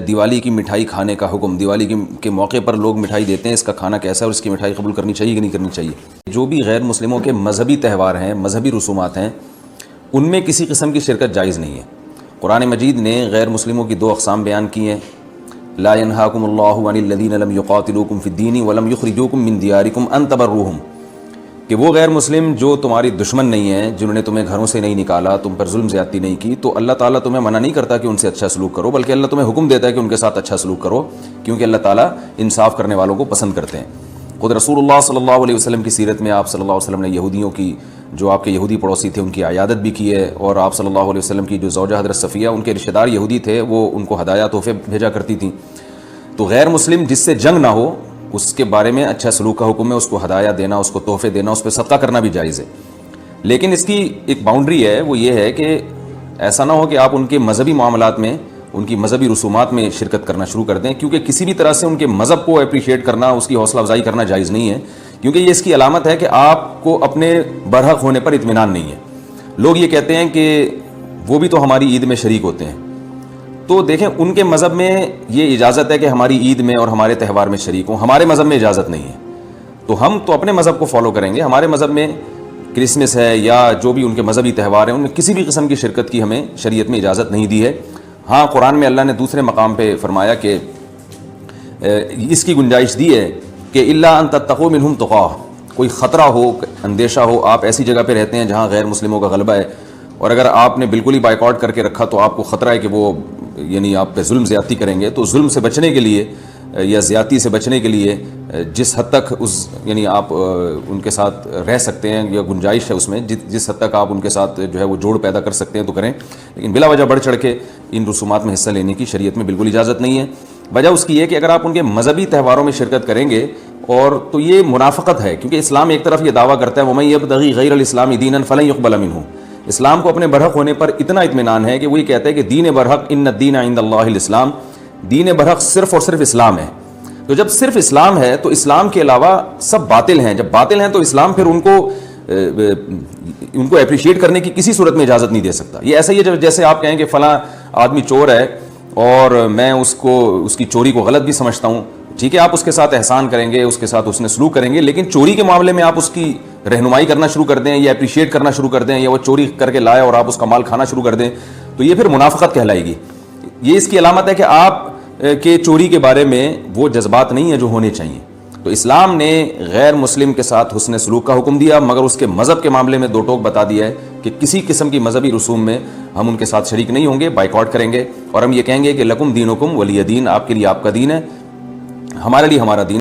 دیوالی کی مٹھائی کھانے کا حکم، دیوالی کے موقع پر لوگ مٹھائی دیتے ہیں، اس کا کھانا کیسا ہے اور اس کی مٹھائی قبول کرنی چاہیے کہ نہیں کرنی چاہیے؟ جو بھی غیر مسلموں کے مذہبی تہوار ہیں، مذہبی رسومات ہیں، ان میں کسی قسم کی شرکت جائز نہیں ہے۔ قرآن مجید نے غیر مسلموں کی دو اقسام بیان کی ہیں، لا ينهاكم الله عن الذين لم يقاتلوكم في الدين ولم يخرجوكم من دياركم ان تبروهم، کہ وہ غیر مسلم جو تمہاری دشمن نہیں ہیں، جنہوں نے تمہیں گھروں سے نہیں نکالا، تم پر ظلم زیادتی نہیں کی، تو اللہ تعالیٰ تمہیں منع نہیں کرتا کہ ان سے اچھا سلوک کرو، بلکہ اللہ تمہیں حکم دیتا ہے کہ ان کے ساتھ اچھا سلوک کرو، کیونکہ اللہ تعالیٰ انصاف کرنے والوں کو پسند کرتے ہیں۔ خود رسول اللہ صلی اللہ علیہ وسلم کی سیرت میں آپ صلی اللہ علیہ وسلم نے یہودیوں کی، جو آپ کے یہودی پڑوسی تھے، ان کی عیادت بھی کی ہے، اور آپ صلی اللہ علیہ وسلم کی جو زوجہ حضرت صفیہ، ان کے رشتہ دار یہودی تھے، وہ ان کو ہدایہ تحفے بھیجا کرتی تھیں۔ تو غیر مسلم جس سے جنگ نہ ہو، اس کے بارے میں اچھا سلوک کا حکم ہے، اس کو ہدایہ دینا، اس کو تحفے دینا، اس پہ صدقہ کرنا بھی جائز ہے۔ لیکن اس کی ایک باؤنڈری ہے، وہ یہ ہے کہ ایسا نہ ہو کہ آپ ان کے مذہبی معاملات میں، ان کی مذہبی رسومات میں شرکت کرنا شروع کر دیں، کیونکہ کسی بھی طرح سے ان کے مذہب کو اپریشیٹ کرنا، اس کی حوصلہ افزائی کرنا جائز نہیں ہے، کیونکہ یہ اس کی علامت ہے کہ آپ کو اپنے برحق ہونے پر اطمینان نہیں ہے۔ لوگ یہ کہتے ہیں کہ وہ بھی تو ہماری عید میں شریک ہوتے ہیں، تو دیکھیں ان کے مذہب میں یہ اجازت ہے کہ ہماری عید میں اور ہمارے تہوار میں شریک ہوں، ہمارے مذہب میں اجازت نہیں ہے، تو ہم تو اپنے مذہب کو فالو کریں گے۔ ہمارے مذہب میں کرسمس ہے یا جو بھی ان کے مذہبی تہوار ہیں، ان میں کسی بھی قسم کی شرکت کی ہمیں شریعت میں اجازت نہیں دی ہے۔ ہاں، قرآن میں اللہ نے دوسرے مقام پہ فرمایا کہ اس کی گنجائش دی ہے کہ الا ان تتقوا منہم تقاہ، کوئی خطرہ ہو، اندیشہ ہو، آپ ایسی جگہ پہ رہتے ہیں جہاں غیر مسلموں کا غلبہ ہے، اور اگر آپ نے بالکل ہی بائیکاٹ کر کے رکھا تو آپ کو خطرہ ہے کہ وہ یعنی آپ پہ ظلم زیادتی کریں گے، تو ظلم سے بچنے کے لیے یا زیادتی سے بچنے کے لیے جس حد تک یعنی آپ ان کے ساتھ رہ سکتے ہیں یا گنجائش ہے اس میں، جس حد تک آپ ان کے ساتھ جو ہے وہ جوڑ پیدا کر سکتے ہیں تو کریں، لیکن بلا وجہ بڑھ چڑھ کے ان رسومات میں حصہ لینے کی شریعت میں بالکل اجازت نہیں ہے۔ وجہ اس کی یہ کہ اگر آپ ان کے مذہبی تہواروں میں شرکت کریں گے، اور تو یہ منافقت ہے، کیونکہ اسلام ایک طرف یہ دعویٰ کرتا ہے وَمَن يَبْتَغِي غَيْرَ الْإِسْلَامِ دِينًا فَلَن يُقْبَلَ مِنْهُ، اسلام کو اپنے برحق ہونے پر اتنا اطمینان ہے کہ وہ یہ کہتا ہے کہ دین برحق ان الدین عند اللہ الاسلام، دین برحق صرف اور صرف اسلام ہے۔ تو جب صرف اسلام ہے تو اسلام کے علاوہ سب باطل ہیں، جب باطل ہیں تو اسلام پھر ان کو اپریشیٹ کرنے کی کسی صورت میں اجازت نہیں دے سکتا۔ یہ ایسا ہی ہے جیسے آپ کہیں کہ فلاں آدمی چور ہے اور میں اس کی چوری کو غلط بھی سمجھتا ہوں، ٹھیک ہے، آپ اس کے ساتھ احسان کریں گے، اس کے ساتھ اس نے سلوک کریں گے، لیکن چوری کے معاملے میں آپ اس کی رہنمائی کرنا شروع کر دیں یا اپریشیٹ کرنا شروع کر دیں، یا وہ چوری کر کے لائے اور آپ اس کا مال کھانا شروع کر دیں، تو یہ پھر منافقت کہلائے گی۔ یہ اس کی علامت ہے کہ آپ کے چوری کے بارے میں وہ جذبات نہیں ہیں جو ہونے چاہیے۔ تو اسلام نے غیر مسلم کے ساتھ حسن سلوک کا حکم دیا، مگر اس کے مذہب کے معاملے میں دو ٹوک بتا دیا ہے کہ کسی قسم کی مذہبی رسوم میں ہم ان کے ساتھ شریک نہیں ہوں گے، بائیکاٹ کریں گے، اور ہم یہ کہیں گے کہ لکم دینکم ولی دین، آپ کے لیے آپ کا دین ہے، ہمارے لیے ہمارا دین۔